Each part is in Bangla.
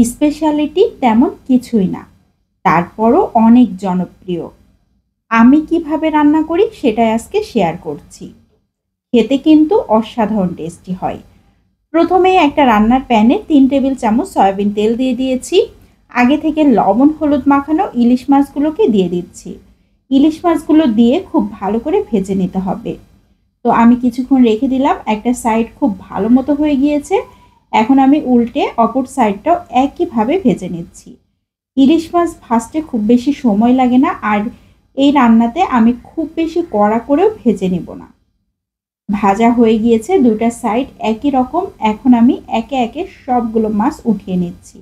স্পেশালিটি তেমন কিছুই না, তারপরও অনেক জনপ্রিয়। আমি কিভাবে রান্না করি সেটাই আজকে শেয়ার করছি। খেতে কিন্তু অসাধারণ টেস্টি হয়। প্রথমেই একটা রান্নার প্যানে ৩ টেবিল চামচ সয়াবিন তেল দিয়ে দিয়েছি। আগে থেকে লবণ হলুদ মাখানো ইলিশ মাছগুলোকে দিয়ে দিচ্ছি। ইলিশ মাছগুলো দিয়ে খুব ভালো করে ভেজে নিতে হবে। তো আমি কিছুক্ষণ রেখে দিলাম, একটা সাইড খুব ভালো মতো হয়ে গিয়েছে। এখন আমি উল্টে অপর সাইডটাও একইভাবে ভেজে নিচ্ছি। ইলিশ মাছ ভাজতে খুব বেশি সময় লাগে না, আর এই রান্নাতে আমি খুব বেশি কড়া করেও ভেজে নেব না। ভাজা হয়ে গিয়েছে দুইটা সাইড একই রকম। এখন আমি একে একে সবগুলো মাছ উঠিয়ে নিচ্ছি।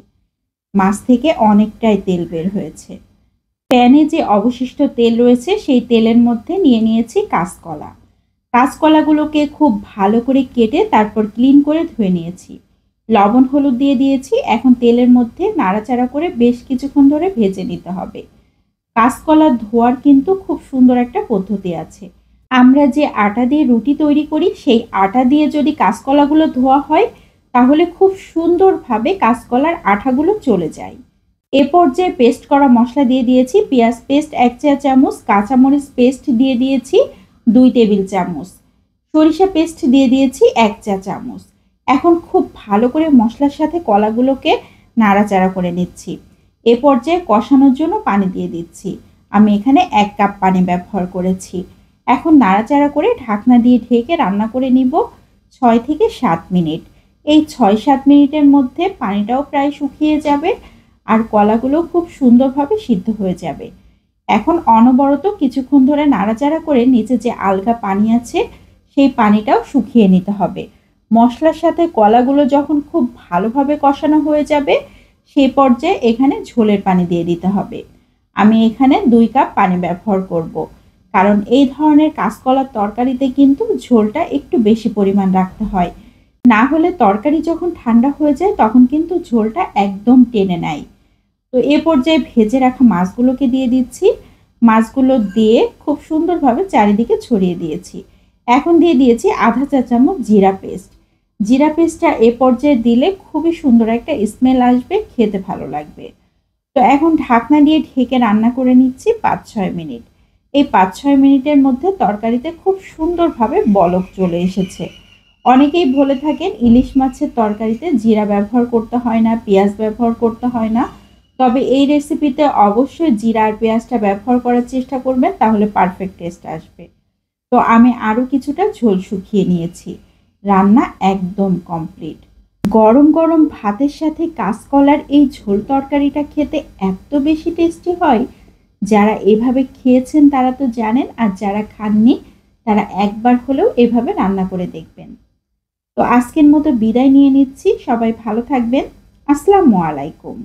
মাছ থেকে অনেকটাই তেল বের হয়েছে। প্যানে যে অবশিষ্ট তেল রয়েছে সেই তেলের মধ্যে নিয়ে নিয়েছি কাঁচকলা। কাঁচকলাগুলোকে খুব ভালো করে কেটে তারপর ক্লিন করে ধুয়ে নিয়েছি। লবণ হলুদ দিয়ে দিয়েছি। এখন তেলের মধ্যে নাড়াচাড়া করে বেশ কিছুক্ষণ ধরে ভেজে নিতে হবে। কাঁচকলা ধোয়ার কিন্তু খুব সুন্দর একটা পদ্ধতি আছে। আমরা যে আটা দিয়ে রুটি তৈরি করি সেই আটা দিয়ে যদি কাঁচকলাগুলো ধোয়া হয় তাহলে খুব সুন্দরভাবে কাঁচকলার আঠাগুলো চলে যায়। এ পর্যায়ে পেস্ট করা মশলা দিয়ে দিয়েছি। পেঁয়াজ পেস্ট 1 চা চামচ, কাঁচামরিচ পেস্ট দিয়ে দিয়েছি 2 টেবিল চামচ, সরিষা পেস্ট দিয়ে দিয়েছি 1 চা চামচ। এখন খুব ভালো করে মশলার সাথে কলাগুলোকে নাড়াচাড়া করে নিচ্ছি। এ পর্যায়ে কষানোর জন্য পানি দিয়ে দিচ্ছি। আমি এখানে 1 কাপ পানি ব্যবহার করেছি। এখন নাড়াচাড়া করে ঢাকনা দিয়ে ঢেকে রান্না করে নিব 6 থেকে 7 মিনিট। এই 6-7 মিনিটের মধ্যে পানিটাও প্রায় শুকিয়ে যাবে আর কলাগুলো খুব সুন্দরভাবে সিদ্ধ হয়ে যাবে। এখন অনবরত কিছুক্ষণ ধরে নাড়াচাড়া করে নিচে যে আলগা পানি আছে সেই পানিটাও শুকিয়ে নিতে হবে। মশলার সাথে কলাগুলো যখন খুব ভালোভাবে কষানো হয়ে যাবে সেই পর্যায়ে এখানে ঝোলের পানি দিয়ে দিতে হবে। আমি এখানে 2 কাপ পানি ব্যবহার করব, কারণ এই ধরনের কাঁচকলার তরকারিতে কিন্তু ঝোলটা একটু বেশি পরিমাণ রাখতে হয়, না হলে তরকারি যখন ঠান্ডা হয়ে যায় তখন কিন্তু ঝোলটা একদম টেনে নেয়। তো এ পর্যায়ে ভেজে রাখা মাছগুলোকে দিয়ে দিচ্ছি। মাছগুলো দিয়ে খুব সুন্দরভাবে চারিদিকে ছড়িয়ে দিয়েছি। এখন দিয়ে দিয়েছি আধা চা চামচ জিরা পেস্ট। জিরা পেস্টটা এ পর্যায়ে দিলে খুবই সুন্দর একটা স্মেল আসবে, খেতে ভালো লাগবে। তো এখন ঢাকনা দিয়ে ঢেকে রান্না করে নিচ্ছি 5-6 মিনিট। এই 5-6 মিনিটের মধ্যে তরকারিতে খুব সুন্দরভাবে বলক চলে এসেছে। অনেকেই বলে থাকেন ইলিশ মাছের তরকারিতে জিরা ব্যবহার করতে হয় না, পেঁয়াজ ব্যবহার করতে হয় না। তবে এই রেসিপিতে অবশ্যই জিরা আর পেঁয়াজটা ব্যবহার করার চেষ্টা করবেন, তাহলে পারফেক্ট টেস্ট আসবে। তো আমি আরও কিছুটা ঝোল শুকিয়ে নিয়েছি। রান্না একদম কমপ্লিট। গরম গরম ভাতের সাথে কাঁচকলার এই ঝোল তরকারিটা খেতে এত বেশি টেস্টি হয়, যারা এভাবে খেয়েছেন তারা তো জানেন, আর যারা খাননি তারা একবার হলেও এভাবে রান্না করে দেখবেন। তো আজকের মতো বিদায় নিয়ে নিচ্ছি। সবাই ভালো থাকবেন। আসসালামু আলাইকুম।